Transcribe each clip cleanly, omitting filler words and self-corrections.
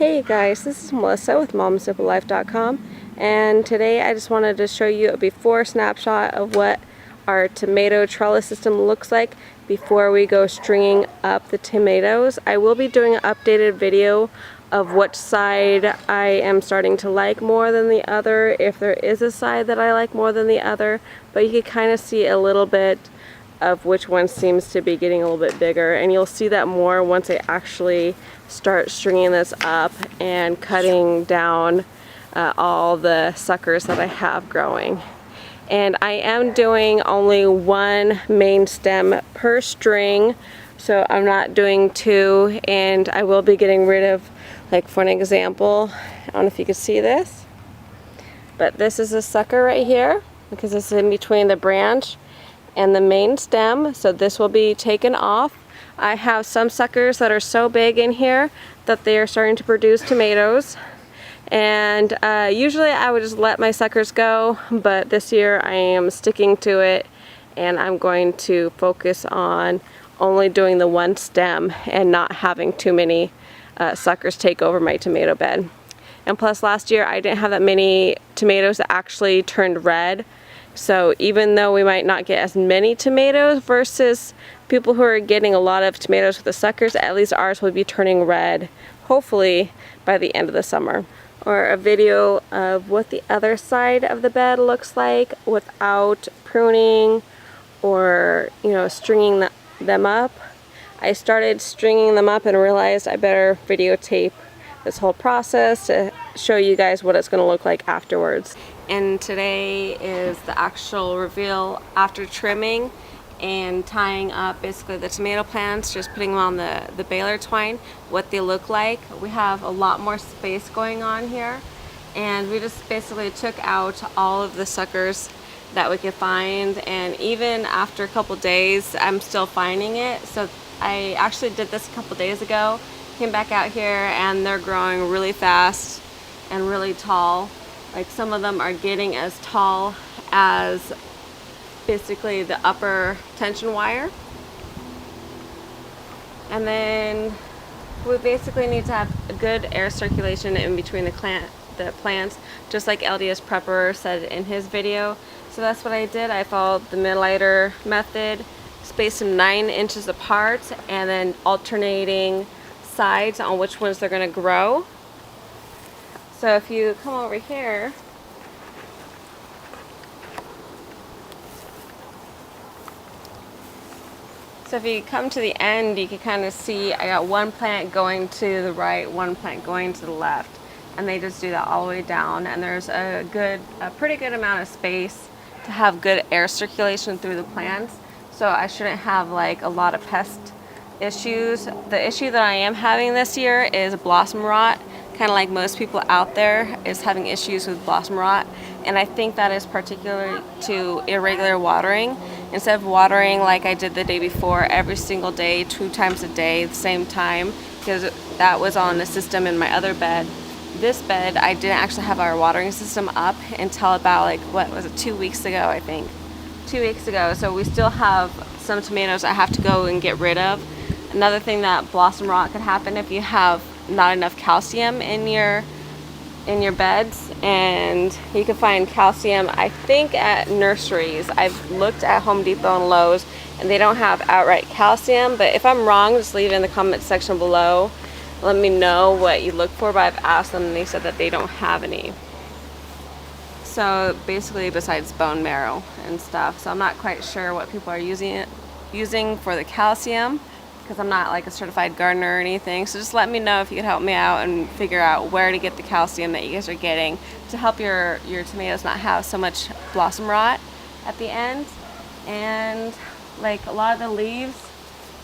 Hey guys, this is Melissa with momsimplelife.com, and today I just wanted to show you a before snapshot of what our tomato trellis system looks like before we go stringing up the tomatoes. I will be doing an updated video of which side I am starting to like more than the other, if there is a side that I like more than the other, but you can kind of see a little bit of which one seems to be getting a little bit bigger, and you'll see that more once I actually start stringing this up and cutting down all the suckers that I have growing. And I am doing only one main stem per string, so I'm not doing two, and I will be getting rid of, like for an example, I don't know if you can see this, but this is a sucker right here because this is in between the branch and the main stem, so this will be taken off. I have some suckers that are so big in here that they are starting to produce tomatoes, and usually I would just let my suckers go, but this year I am sticking to it and I'm going to focus on only doing the one stem and not having too many suckers take over my tomato bed. And plus last year I didn't have that many tomatoes that actually turned red. So even though we might not get as many tomatoes versus people who are getting a lot of tomatoes with the suckers, at least ours will be turning red, hopefully by the end of the summer. Or a video of what the other side of the bed looks like without pruning or, stringing them up. I started stringing them up and realized I better videotape this whole process to show you guys what it's going to look like afterwards. And today is the actual reveal after trimming and tying up basically the tomato plants, just putting them on the baler twine, what they look like. We have a lot more space going on here, and we just basically took out all of the suckers that we could find, and even after a couple days I'm still finding it. So I actually did this a couple days ago, came back out here, and they're growing really fast and really tall. Like some of them are getting as tall as basically the upper tension wire. And then we basically need to have a good air circulation in between the plants, just like LDS Prepper said in his video. So that's what I did. I followed the Mittleider method, spaced them 9 inches apart, and then alternating sides on which ones they're going to grow. So if you come over here, so if you come to the end, you can kind of see I got one plant going to the right, one plant going to the left, and they just do that all the way down. And there's a pretty good amount of space to have good air circulation through the plants, so I shouldn't have like a lot of pest issues. The issue that I am having this year is blossom rot. Kind of like most people out there is having issues with blossom rot, and I think that is particular to irregular watering. Instead of watering like I did the day before every single day, 2 times a day, the same time, because that was on the system in my other bed. This bed, I didn't actually have our watering system up until about, like, what was it, 2 weeks ago, I think. 2 weeks ago, so we still have some tomatoes I have to go and get rid of. Another thing that blossom rot could happen if you have not enough calcium in your beds, and you can find calcium, I think, at nurseries. I've looked at Home Depot and Lowe's, and they don't have outright calcium, but if I'm wrong, just leave it in the comment section below. Let me know what you look for, but I've asked them and they said that they don't have any. So basically, besides bone marrow and stuff, so I'm not quite sure what people are using for the calcium, because I'm not like a certified gardener or anything. So just let me know if you could help me out and figure out where to get the calcium that you guys are getting to help your tomatoes not have so much blossom rot at the end. And like a lot of the leaves,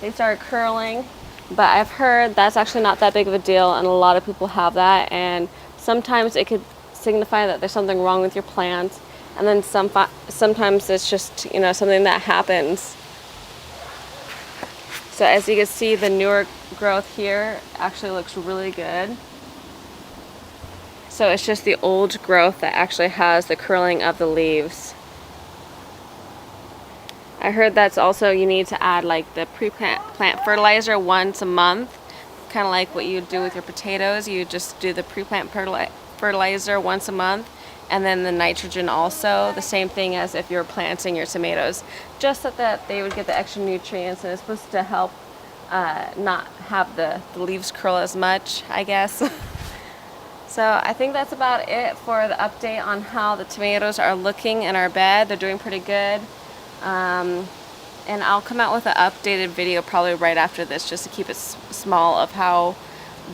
they start curling, but I've heard that's actually not that big of a deal, and a lot of people have that, and sometimes it could signify that there's something wrong with your plant, and then sometimes it's just something that happens. So as you can see, the newer growth here actually looks really good. So it's just the old growth that actually has the curling of the leaves. I heard that's also, you need to add like the pre-plant fertilizer once a month kind of like what you do with your potatoes. You just do the pre-plant fertilizer once a month, and then the nitrogen also, the same thing as if you're planting your tomatoes, just so that they would get the extra nutrients, and it's supposed to help not have the leaves curl as much, I guess. So I think that's about it for the update on how the tomatoes are looking in our bed. They're doing pretty good. And I'll come out with an updated video probably right after this, just to keep it small, of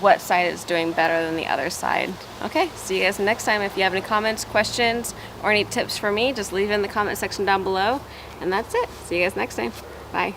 what side is doing better than the other side. Okay, see you guys next time. If you have any comments, questions, or any tips for me, just leave it in the comment section down below. And that's it. See you guys next time. Bye.